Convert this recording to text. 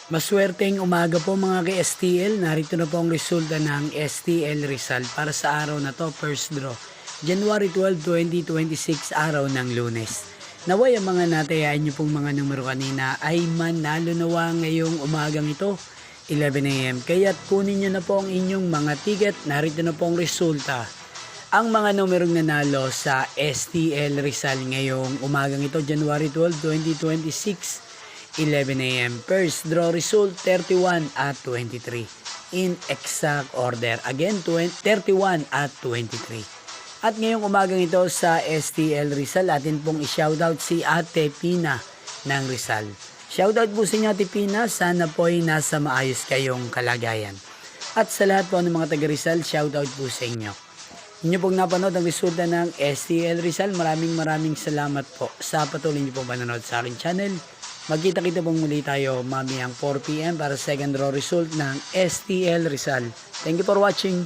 Maswerteng umaga po mga ka-STL. Narito na po ang resulta ng STL Rizal para sa araw na to, first draw. January 12, 2026, araw ng Lunes. Naway ang mga natayaan niyo pong mga numero kanina ay manalo nawa ngayong umagang ito, 11 AM. Kaya't kunin niyo na po ang inyong mga ticket. Narito na po ang resulta. Ang mga numerong nanalo sa STL Rizal ngayong umagang ito, January 12, 2026, 11 AM. First draw result 31 at 23 in exact order. Again, 31 at 23. At ngayong umagang ito sa STL Rizal, atin pong i-shoutout si Ate Pina ng Rizal. Shoutout po sa inyo Ate Pina, sana po ay nasa maayos kayong kalagayan. At sa lahat po ng mga taga Rizal, shoutout po sa inyo. Inyo pong napanood ang resulta ng STL Rizal. Maraming salamat po sa patuloy niyo pong panonood sa aking channel. Magkita-kita pong muli tayo mamayang 4 PM para second draw result ng STL Rizal. Thank you for watching.